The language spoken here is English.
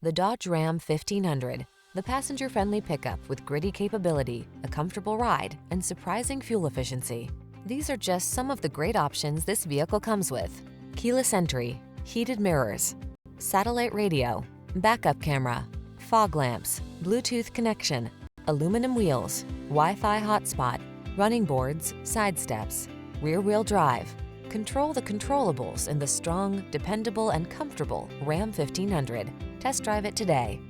The Dodge Ram 1500, the passenger-friendly pickup with gritty capability, a comfortable ride, and surprising fuel efficiency. These are just some of the great options this vehicle comes with: keyless entry, heated mirrors, satellite radio, backup camera, fog lamps, Bluetooth connection, aluminum wheels, Wi-Fi hotspot, running boards, side steps, rear-wheel drive. Control the controllables in the strong, dependable, and comfortable Ram 1500. Test drive it today.